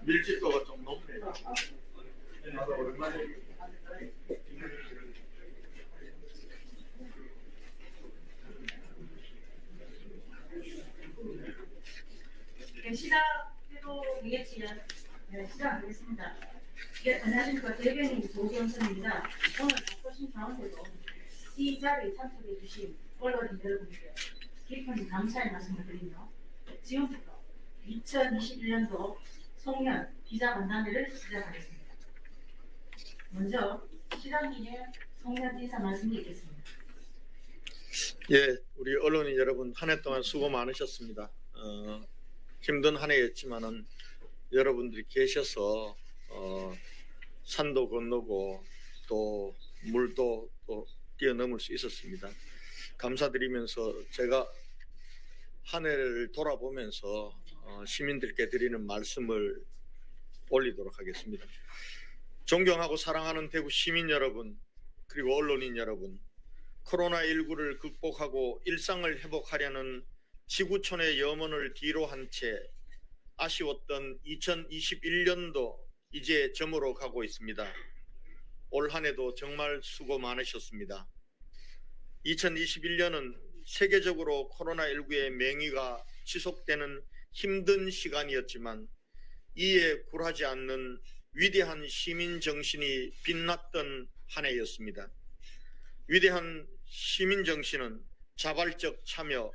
밀집도가 좀 높네요. 오랜만에. 네, 시작해도 되겠지요? 네, 시작하겠습니다. 네, 안녕하십니까. 대변인 조경선입니다. 오늘 바쁘신 가운데도 이 자리에 참석해 주신 언론인 여러분께 깊은 감사의 말씀을 드리며 지금부터 2021년도 송년 기자간담회를 시작하겠습니다. 먼저 시장님의 송년 인사 말씀드리겠습니다. 예, 우리 언론인 여러분 한 해 동안 수고 많으셨습니다. 힘든 한 해였지만은 여러분들이 계셔서 산도 건너고 또 물도 또 뛰어넘을 수 있었습니다. 감사드리면서 제가 한 해를 돌아보면서 시민들께 드리는 말씀을 올리도록 하겠습니다. 존경하고 사랑하는 대구 시민 여러분, 그리고 언론인 여러분, 코로나19를 극복하고 일상을 회복하려는 지구촌의 염원을 뒤로 한 채 아쉬웠던 2021년도 이제 저물어 가고 있습니다. 올 한 해도 정말 수고 많으셨습니다. 2021년은 세계적으로 코로나19의 맹위가 지속되는 힘든 시간이었지만 이에 굴하지 않는 위대한 시민 정신이 빛났던 한 해였습니다. 위대한 시민 정신은 자발적 참여,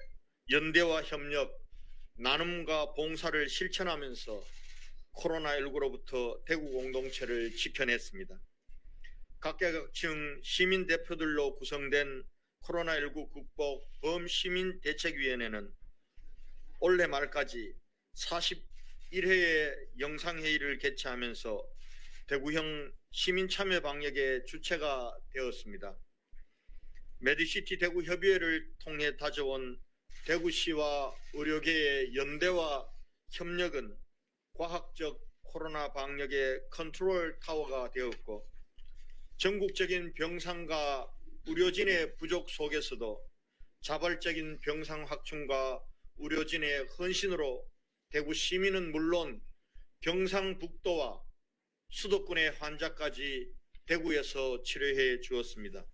연대와 협력, 나눔과 봉사를 실천하면서 코로나19로부터 대구 공동체를 지켜냈습니다. 각계각층 시민 대표들로 구성된 코로나19 극복 범시민대책위원회는 올해 말까지 41회의 영상회의를 개최하면서 대구형 시민참여 방역의 주체가 되었습니다. 메디시티 대구협의회를 통해 다져온 대구시와 의료계의 연대와 협력은 과학적 코로나 방역의 컨트롤 타워가 되었고, 전국적인 병상과 의료진의 부족 속에서도 자발적인 병상 확충과 의료진의 헌신으로 대구 시민은 물론 경상북도와 수도권의 환자까지 대구에서 치료해 주었습니다.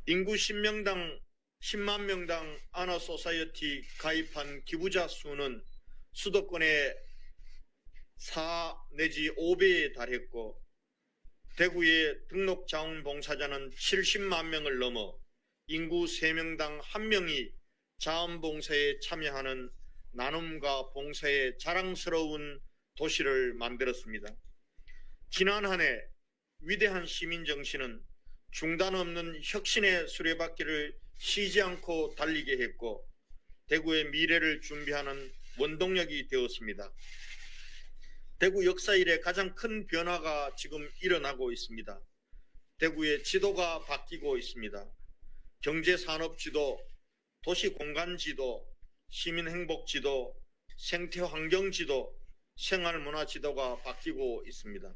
인구 10만 명당 아나소사이어티 가입한 기부자 수는 수도권의 4 내지 5배에 달했고, 대구의 등록 자원봉사자는 70만 명을 넘어 인구 3명당 1명이 자원봉사에 참여하는 나눔과 봉사의 자랑스러운 도시를 만들었습니다. 지난 한 해 위대한 시민정신은 중단 없는 혁신의 수레바퀴를 쉬지 않고 달리게 했고, 대구의 미래를 준비하는 원동력이 되었습니다. 대구 역사 이래 가장 큰 변화가 지금 일어나고 있습니다. 대구의 지도가 바뀌고 있습니다. 경제산업지도, 도시공간지도, 시민행복지도, 생태환경지도, 생활문화지도가 바뀌고 있습니다.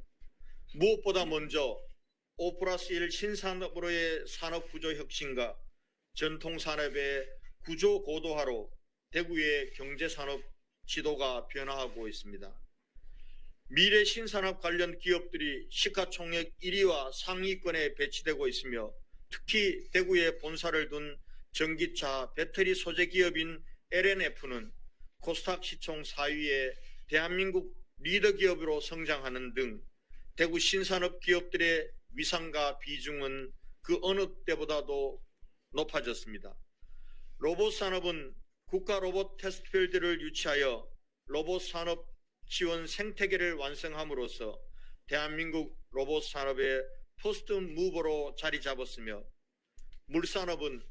무엇보다 먼저 5+1 신산업으로의 산업구조 혁신과 전통산업의 구조 고도화로 대구의 경제산업 지도가 변화하고 있습니다. 미래 신산업 관련 기업들이 시가총액 1위와 상위권에 배치되고 있으며, 특히 대구에 본사를 둔 전기차 배터리 소재 기업인 LNF는 코스닥 시총 4위의 대한민국 리더 기업으로 성장하는 등 대구 신산업 기업들의 위상과 비중은 그 어느 때보다도 높아졌습니다. 로봇 산업은 국가 로봇 테스트필드를 유치하여 로봇 산업 지원 생태계를 완성함으로써 대한민국 로봇 산업의 포스트 무버로 자리 잡았으며, 물산업은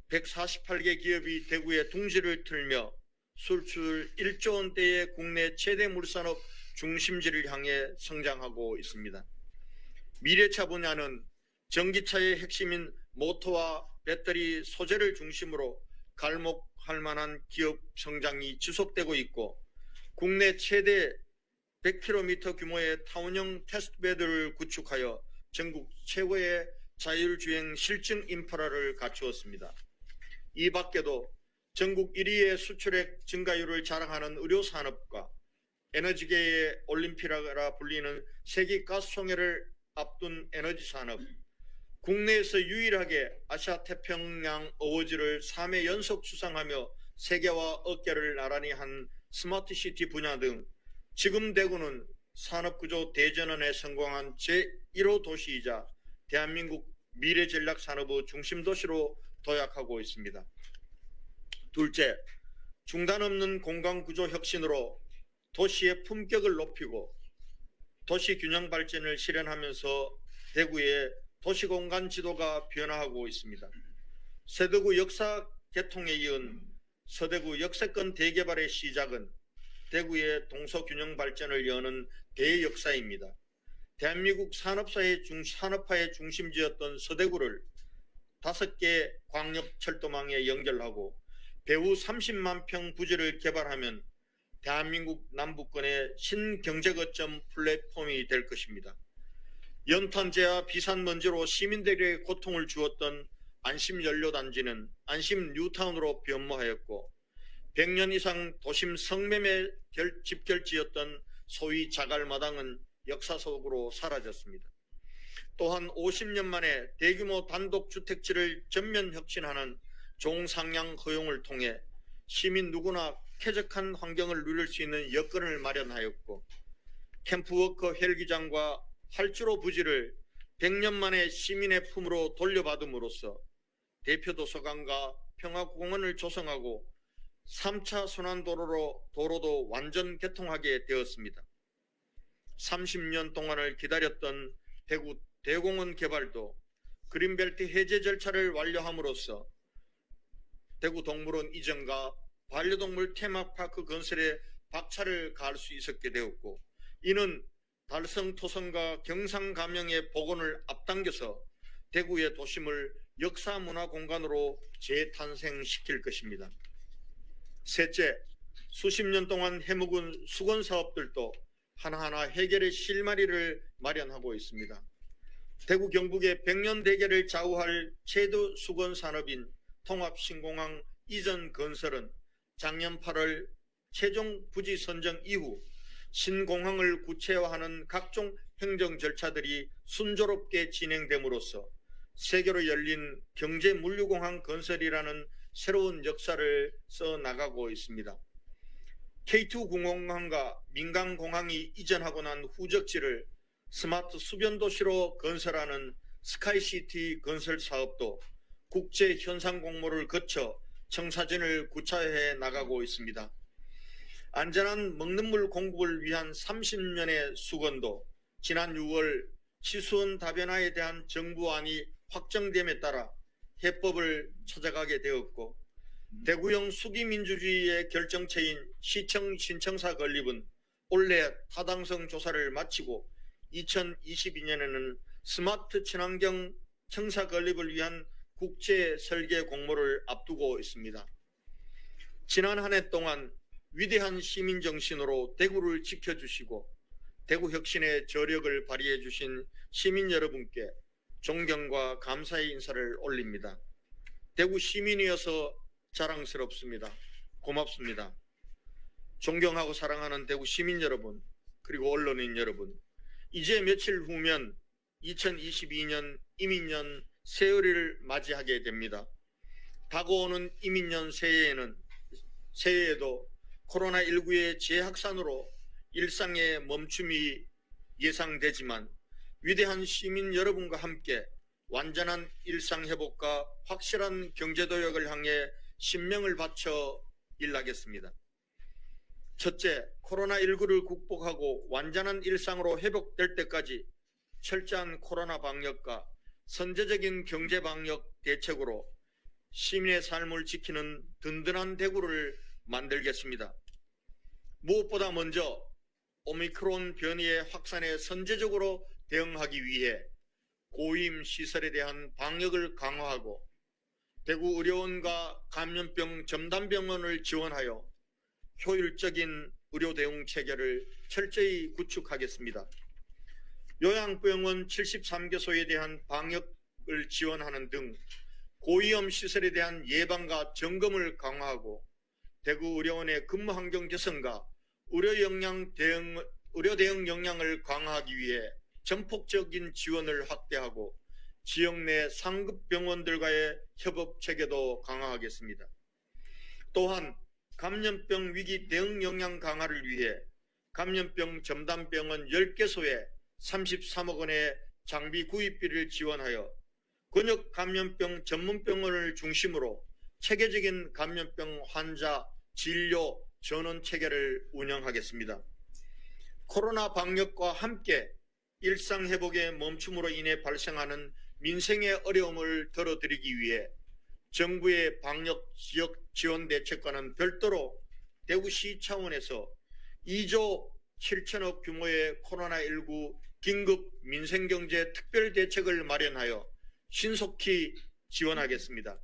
148개 기업이 대구에 둥지를 틀며 수출 1조 원대의 국내 최대 물산업 중심지를 향해 성장하고 있습니다. 미래차 분야는 전기차의 핵심인 모터와 배터리 소재를 중심으로 갈목할 만한 기업 성장이 지속되고 있고, 국내 최대 100km 규모의 타운형 테스트베드를 구축하여 전국 최고의 자율주행 실증 인프라를 갖추었습니다. 이 밖에도 전국 1위의 수출액 증가율을 자랑하는 의료산업과 에너지계의 올림픽이라 불리는 세계 가스 총회를 앞둔 에너지 산업, 국내에서 유일하게 아시아 태평양 어워즈를 3회 연속 수상하며 세계와 어깨를 나란히 한 스마트시티 분야 등 지금 대구는 산업구조 대전환에 성공한 제1호 도시이자 대한민국 미래전략산업의 중심도시로 도약하고 있습니다. 둘째, 중단 없는 공간구조 혁신으로 도시의 품격을 높이고 도시균형 발전을 실현하면서 대구의 도시공간 지도가 변화하고 있습니다. 서대구 역사 개통에 이은 서대구 역세권 대개발의 시작은 대구의 동서균형 발전을 여는 대역사입니다. 대한민국 산업화의 중심지였던 서대구를 5개 광역철도망에 연결하고 배후 30만 평 부지를 개발하면 대한민국 남부권의 신경제거점 플랫폼이 될 것입니다. 연탄재와 비산먼지로 시민들에게 고통을 주었던 안심연료단지는 안심 뉴타운으로 변모하였고 100년 이상 도심 성매매 집결지였던 소위 자갈마당은 역사 속으로 사라졌습니다. 또한 50년 만에 대규모 단독주택지를 전면 혁신하는 종상향 허용을 통해 시민 누구나 쾌적한 환경을 누릴 수 있는 여건을 마련하였고 캠프워커 헬기장과 활주로 부지를 100년 만에 시민의 품으로 돌려받음으로써 대표도서관과 평화공원을 조성하고 3차 순환도로도 완전 개통하게 되었습니다. 30년 동안을 기다렸던 대구 대공원 개발도 그린벨트 해제 절차를 완료함으로써 대구 동물원 이전과 반려동물 테마파크 건설에 박차를 가할 수 있었게 되었고 이는 달성 토성과 경상 감영의 복원을 앞당겨서 대구의 도심을 역사문화 공간으로 재탄생시킬 것입니다. 셋째, 수십 년 동안 해묵은 수건 사업들도 하나하나 해결의 실마리를 마련하고 있습니다. 대구 경북의 100년 대계를 좌우할 최대 수건 산업인 통합신공항 이전 건설은 작년 8월 최종 부지 선정 이후 신공항을 구체화하는 각종 행정 절차들이 순조롭게 진행됨으로써 세계로 열린 경제물류공항 건설이라는 새로운 역사를 써나가고 있습니다. K2 공항과 민간공항이 이전하고 난 후적지를 스마트 수변도시로 건설하는 스카이시티 건설 사업도 국제 현상 공모를 거쳐 청사진을 구차해 나가고 있습니다. 안전한 먹는 물 공급을 위한 30년의 수건도 지난 6월 치수원 다변화에 대한 정부안이 확정됨에 따라 해법을 찾아가게 되었고 대구형 수기민주주의의 결정체인 시청 신청사 건립은 올해 타당성 조사를 마치고 2022년에는 스마트 친환경 청사 건립을 위한 국제 설계 공모를 앞두고 있습니다. 지난 한 해 동안 위대한 시민 정신으로 대구를 지켜주시고 대구 혁신의 저력을 발휘해 주신 시민 여러분께 존경과 감사의 인사를 올립니다. 대구 시민이어서 자랑스럽습니다. 고맙습니다. 존경하고 사랑하는 대구 시민 여러분, 그리고 언론인 여러분, 이제 며칠 후면 2022년 이민년 새해를 맞이하게 됩니다. 다가오는 이민년 새해에도 코로나19의 재확산으로 일상의 멈춤이 예상되지만 위대한 시민 여러분과 함께 완전한 일상 회복과 확실한 경제도약을 향해 신명을 바쳐 일하겠습니다. 첫째, 코로나19를 극복하고 완전한 일상으로 회복될 때까지 철저한 코로나 방역과 선제적인 경제 방역 대책으로 시민의 삶을 지키는 든든한 대구를 만들겠습니다. 무엇보다 먼저 오미크론 변이의 확산에 선제적으로 대응하기 위해 고위임 시설에 대한 방역을 강화하고 대구 의료원과 감염병 전담병원을 지원하여 효율적인 의료 대응 체계를 철저히 구축하겠습니다. 요양병원 73개소에 대한 방역을 지원하는 등 고위험 시설에 대한 예방과 점검을 강화하고 대구 의료원의 근무 환경 개선과 의료 대응 역량을 강화하기 위해 전폭적인 지원을 확대하고 지역 내 상급 병원들과의 협업 체계도 강화하겠습니다. 또한 감염병 위기 대응 역량 강화를 위해 감염병 전담병원 10개소에 33억 원의 장비 구입비를 지원하여 근육 감염병 전문병원을 중심으로 체계적인 감염병 환자 진료 전원 체계를 운영하겠습니다. 코로나 방역과 함께 일상 회복의 멈춤으로 인해 발생하는 민생의 어려움을 덜어드리기 위해 정부의 방역 지역 지원 대책과는 별도로 대구시 차원에서 2조 7천억 규모의 코로나19 긴급 민생경제 특별대책을 마련하여 신속히 지원하겠습니다.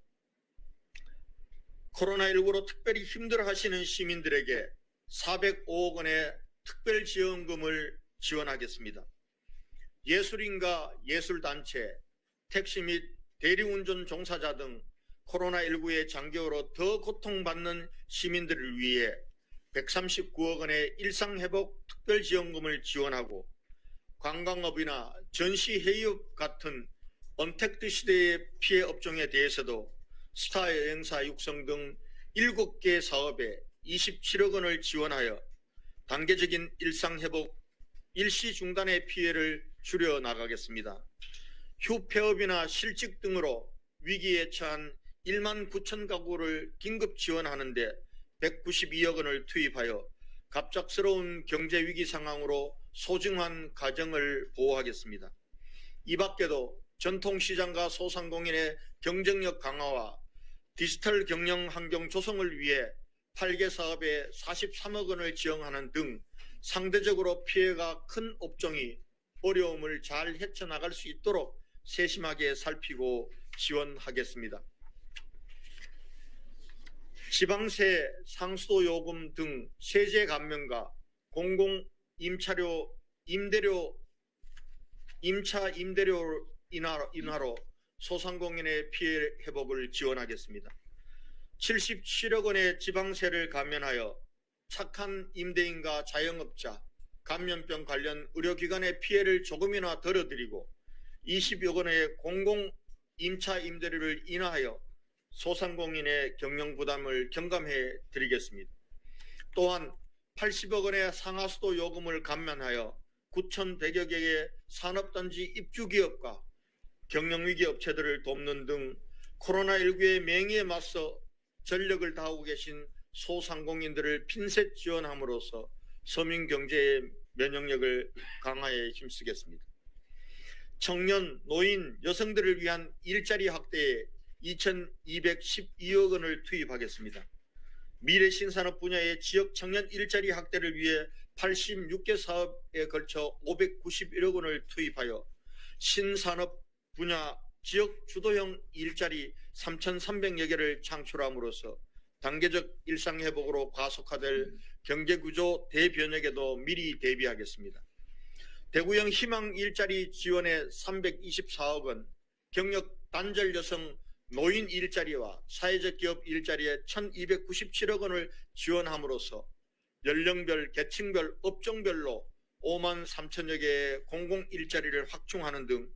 코로나19로 특별히 힘들어하시는 시민들에게 405억 원의 특별지원금을 지원하겠습니다. 예술인과 예술단체, 택시 및 대리운전 종사자 등 코로나19의 장기화로 더 고통받는 시민들을 위해 139억 원의 일상회복 특별지원금을 지원하고 관광업이나 전시회의업 같은 언택트 시대의 피해 업종에 대해서도 스타 여행사 육성 등 7개 사업에 27억 원을 지원하여 단계적인 일상회복 일시 중단의 피해를 줄여 나가겠습니다. 휴폐업이나 실직 등으로 위기에 처한 1만 9천 가구를 긴급 지원하는 데 192억 원을 투입하여 갑작스러운 경제 위기 상황으로 소중한 가정을 보호하겠습니다. 이 밖에도 전통시장과 소상공인의 경쟁력 강화와 디지털 경영 환경 조성을 위해 8개 사업에 43억 원을 지원하는 등 상대적으로 피해가 큰 업종이 어려움을 잘 헤쳐나갈 수 있도록 세심하게 살피고 지원하겠습니다. 지방세, 상수도 요금 등 세제 감면과 공공 임차 임대료 인하로 소상공인의 피해 회복을 지원하겠습니다. 77억 원의 지방세를 감면하여 착한 임대인과 자영업자, 감염병 관련 의료기관의 피해를 조금이나 덜어드리고 20억 원의 공공 임차 임대료를 인하하여 소상공인의 경영 부담을 경감해 드리겠습니다. 또한 80억 원의 상하수도 요금을 감면하여 9,100여 개의 산업단지 입주기업과 경영위기 업체들을 돕는 등 코로나19의 맹위에 맞서 전력을 다하고 계신 소상공인들을 핀셋 지원함으로써 서민경제의 면역력을 강화에 힘쓰겠습니다. 청년, 노인, 여성들을 위한 일자리 확대에 2,212억 원을 투입하겠습니다. 미래신산업 분야의 지역 청년 일자리 확대를 위해 86개 사업에 걸쳐 591억 원을 투입하여 신산업 분야 지역 주도형 일자리 3,300여 개를 창출함으로써 단계적 일상회복으로 가속화될 경제구조 대변혁에도 미리 대비하겠습니다. 대구형 희망 일자리 지원에 324억 원, 경력 단절 여성 노인 일자리와 사회적 기업 일자리에 1,297억 원을 지원함으로써 연령별, 계층별, 업종별로 5만 3천여 개의 공공 일자리를 확충하는 등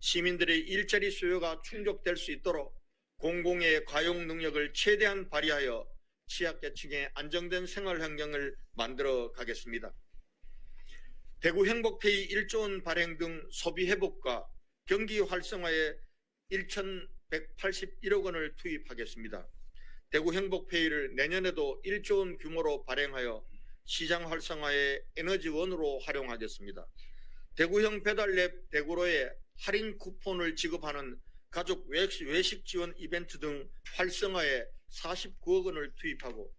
시민들의 일자리 수요가 충족될 수 있도록 공공의 과용 능력을 최대한 발휘하여 취약계층의 안정된 생활 환경을 만들어 가겠습니다. 대구 행복페이 1조 원 발행 등 소비 회복과 경기 활성화에 1,181억 원을 투입하겠습니다. 대구 행복페이를 내년에도 1조 원 규모로 발행하여 시장 활성화의 에너지원으로 활용하겠습니다. 대구형 배달앱 대구로에 할인 쿠폰을 지급하는 가족 외식 지원 이벤트 등 활성화에 49억 원을 투입하고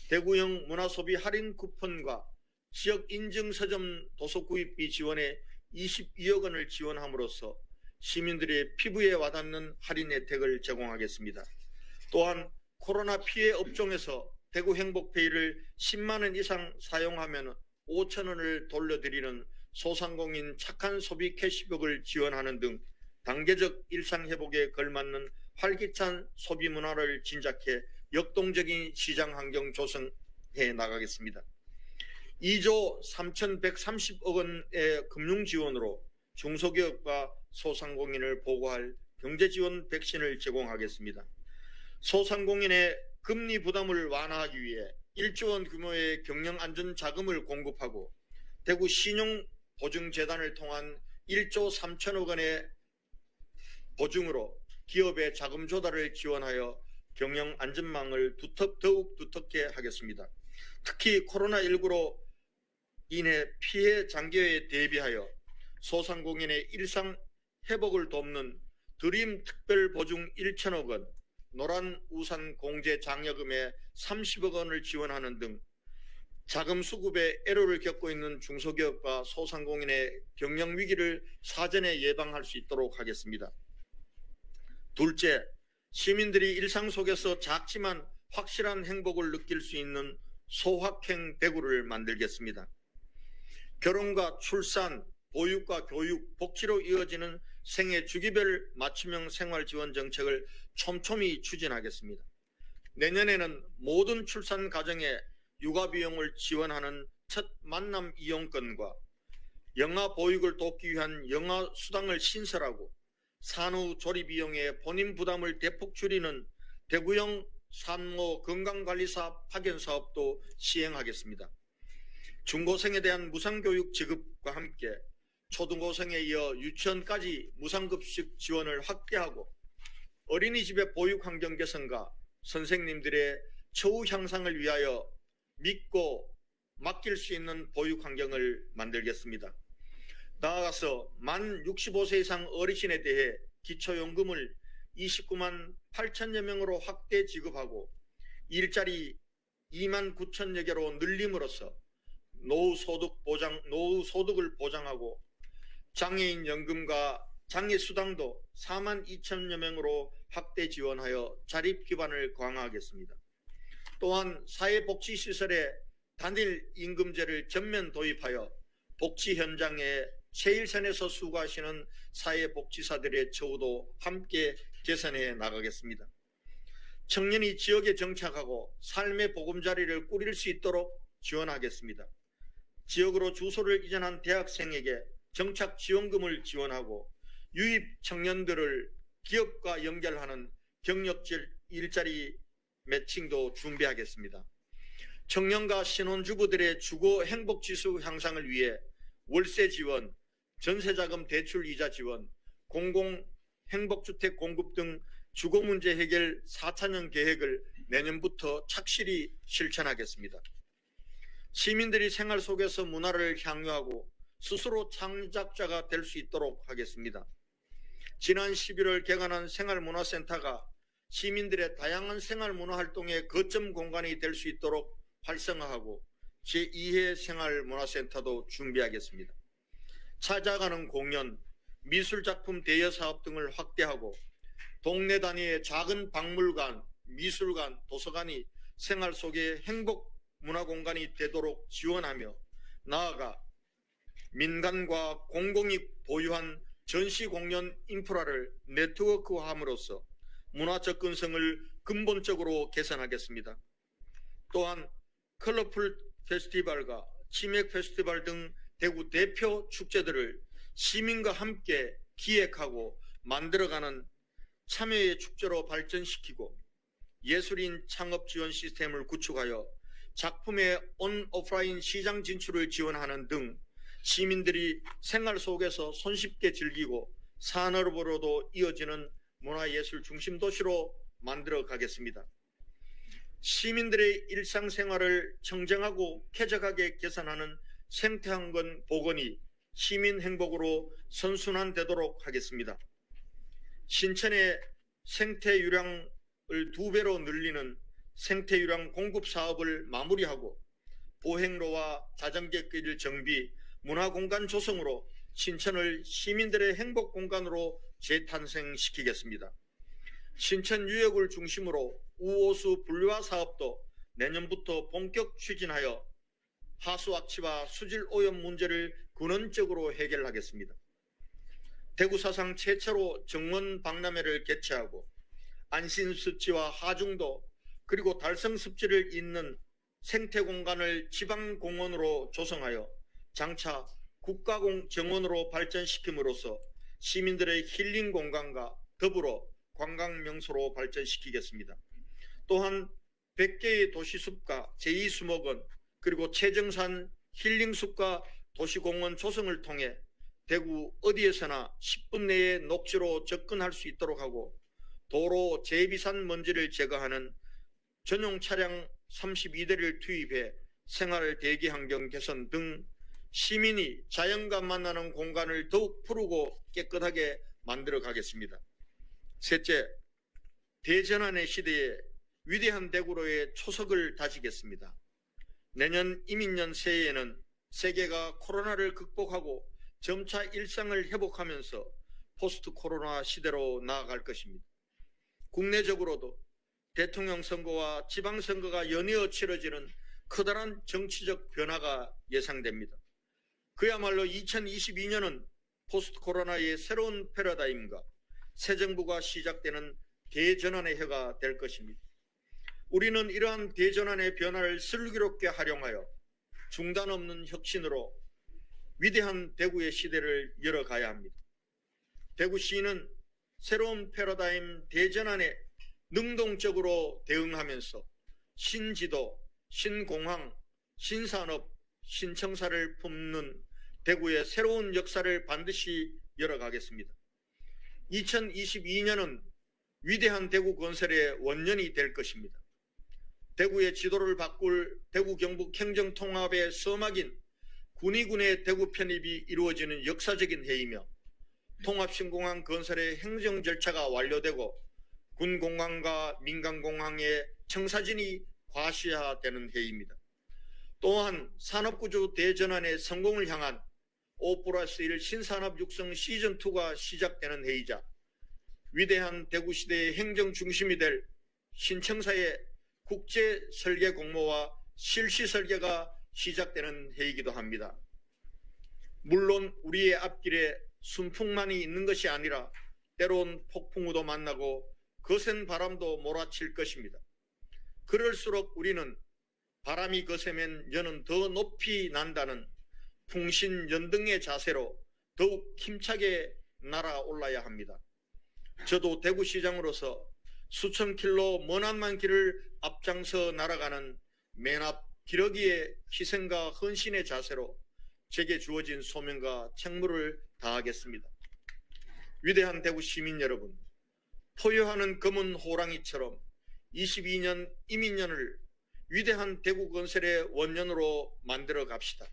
대구형 문화소비 할인 쿠폰과 지역 인증 서점 도서 구입비 지원에 22억 원을 지원함으로써 시민들의 피부에 와닿는 할인 혜택을 제공하겠습니다. 또한 코로나 피해 업종에서 대구 행복페이를 10만 원 이상 사용하면 5천 원을 돌려드리는 소상공인 착한 소비 캐시백을 지원하는 등 단계적 일상회복에 걸맞는 활기찬 소비 문화를 진작해 역동적인 시장 환경 조성해 나가겠습니다. 2조 3,130억 원의 금융 지원으로 중소기업과 소상공인을 보호할 경제지원 백신을 제공하겠습니다. 소상공인의 금리 부담을 완화하기 위해 1조 원 규모의 경영안전자금을 공급하고 대구 신용보증재단을 통한 1조 3천억 원의 보증으로 기업의 자금 조달을 지원하여 경영안전망을 더욱 두텁게 하겠습니다. 특히 코로나19로 인해 피해 장기에 대비하여 소상공인의 일상 회복을 돕는 드림 특별보증 1천억 원, 노란우산 공제 장려금에 30억 원을 지원하는 등 자금 수급에 애로를 겪고 있는 중소기업과 소상공인의 경영 위기를 사전에 예방할 수 있도록 하겠습니다. 둘째, 시민들이 일상 속에서 작지만 확실한 행복을 느낄 수 있는 소확행 대구를 만들겠습니다. 결혼과 출산, 보육과 교육, 복지로 이어지는 생애 주기별 맞춤형 생활 지원 정책을 촘촘히 추진하겠습니다. 내년에는 모든 출산 가정에 육아 비용을 지원하는 첫 만남 이용권과 영아 보육을 돕기 위한 영아 수당을 신설하고 산후 조리 비용의 본인 부담을 대폭 줄이는 대구형 산모 건강관리사 파견 사업도 시행하겠습니다. 중고생에 대한 무상교육 지급과 함께 초등고생에 이어 유치원까지 무상급식 지원을 확대하고 어린이집의 보육 환경 개선과 선생님들의 처우 향상을 위하여 믿고 맡길 수 있는 보육 환경을 만들겠습니다. 나아가서 만 65세 이상 어르신에 대해 기초연금을 29만 8천여 명으로 확대 지급하고 일자리 2만 9천여 개로 늘림으로써 노후소득을 보장하고 장애인 연금과 장애수당도 4만 2천여 명으로 확대 지원하여 자립 기반을 강화하겠습니다. 또한 사회복지시설에 단일 임금제를 전면 도입하여 복지 현장에 최일선에서 수고하시는 사회복지사들의 처우도 함께 개선해 나가겠습니다. 청년이 지역에 정착하고 삶의 보금자리를 꾸릴 수 있도록 지원하겠습니다. 지역으로 주소를 이전한 대학생에게 정착 지원금을 지원하고 유입 청년들을 기업과 연결하는 경력 일자리 매칭도 준비하겠습니다. 청년과 신혼주부들의 주거 행복지수 향상을 위해 월세 지원, 전세자금 대출 이자 지원, 공공행복주택 공급 등 주거 문제 해결 4차년 계획을 내년부터 착실히 실천하겠습니다. 시민들이 생활 속에서 문화를 향유하고 스스로 창작자가 될 수 있도록 하겠습니다. 지난 11월 개관한 생활문화센터가 시민들의 다양한 생활문화 활동의 거점 공간이 될 수 있도록 활성화하고 제2회 생활문화센터도 준비하겠습니다. 찾아가는 공연, 미술작품 대여사업 등을 확대하고 동네 단위의 작은 박물관, 미술관, 도서관이 생활 속의 행복 문화공간이 되도록 지원하며 나아가 민간과 공공이 보유한 전시공연 인프라를 네트워크화함으로써 문화 접근성을 근본적으로 개선하겠습니다. 또한 컬러풀 페스티벌과 치맥 페스티벌 등 대구 대표 축제들을 시민과 함께 기획하고 만들어가는 참여의 축제로 발전시키고 예술인 창업 지원 시스템을 구축하여 작품의 오프라인 시장 진출을 지원하는 등 시민들이 생활 속에서 손쉽게 즐기고 산업으로도 이어지는 문화예술 중심 도시로 만들어 가겠습니다. 시민들의 일상생활을 청정하고 쾌적하게 개선하는 생태환경 복원이 시민 행복으로 선순환되도록 하겠습니다. 신천의 생태유량을 2배로 늘리는 생태유량 공급 사업을 마무리하고 보행로와 자전거길 정비, 문화공간 조성으로 신천을 시민들의 행복 공간으로 재탄생시키겠습니다. 신천 유역을 중심으로 우호수 분류화 사업도 내년부터 본격 추진하여 하수 악취와 수질 오염 문제를 근원적으로 해결하겠습니다. 대구 사상 최초로 정원 박람회를 개최하고 안신습지와 하중도 그리고 달성습지를 잇는 생태 공간을 지방 공원으로 조성하여 장차 국가 정원으로 발전시킴으로써 시민들의 힐링 공간과 더불어 관광 명소로 발전시키겠습니다. 또한 100개의 도시숲과 제2수목원 그리고 최정산 힐링숲과 도시공원 조성을 통해 대구 어디에서나 10분 내에 녹지로 접근할 수 있도록 하고 도로 제비산 먼지를 제거하는 전용 차량 32대를 투입해 생활 대기 환경 개선 등 시민이 자연과 만나는 공간을 더욱 푸르고 깨끗하게 만들어 가겠습니다. 셋째, 대전환의 시대에 위대한 대구로의 초석을 다지겠습니다. 내년 이민년 새해에는 세계가 코로나를 극복하고 점차 일상을 회복하면서 포스트 코로나 시대로 나아갈 것입니다. 국내적으로도 대통령 선거와 지방선거가 연이어 치러지는 커다란 정치적 변화가 예상됩니다. 그야말로 2022년은 포스트 코로나의 새로운 패러다임과 새 정부가 시작되는 대전환의 해가 될 것입니다. 우리는 이러한 대전환의 변화를 슬기롭게 활용하여 중단 없는 혁신으로 위대한 대구의 시대를 열어가야 합니다. 대구시는 새로운 패러다임 대전환에 능동적으로 대응하면서 신지도, 신공항, 신산업, 신청사를 품는 대구의 새로운 역사를 반드시 열어가겠습니다. 2022년은 위대한 대구 건설의 원년이 될 것입니다. 대구의 지도를 바꿀 대구 경북 행정통합의 서막인 군위군의 대구 편입이 이루어지는 역사적인 해이며 통합신공항 건설의 행정 절차가 완료되고 군공항과 민간공항의 청사진이 과시화되는 해입니다. 또한 산업구조 대전환의 성공을 향한 5+1 신산업 육성 시즌2가 시작되는 해이자 위대한 대구시대의 행정중심이 될 신청사의 국제설계 공모와 실시설계가 시작되는 해이기도 합니다. 물론 우리의 앞길에 순풍만이 있는 것이 아니라 때론 폭풍우도 만나고 거센 바람도 몰아칠 것입니다. 그럴수록 우리는 바람이 거세면 연은 더 높이 난다는 풍신연등의 자세로 더욱 힘차게 날아올라야 합니다. 저도 대구시장으로서 수천 킬로 머나먼 길을 앞장서 날아가는 맨 앞 기러기의 희생과 헌신의 자세로 제게 주어진 소명과 책무를 다하겠습니다. 위대한 대구 시민 여러분, 포효하는 검은 호랑이처럼 22년 이민년을 위대한 대구 건설의 원년으로 만들어 갑시다.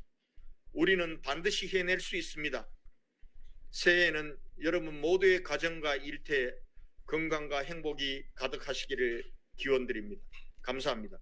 우리는 반드시 해낼 수 있습니다. 새해에는 여러분 모두의 가정과 일터에 건강과 행복이 가득하시기를 기원드립니다. 감사합니다.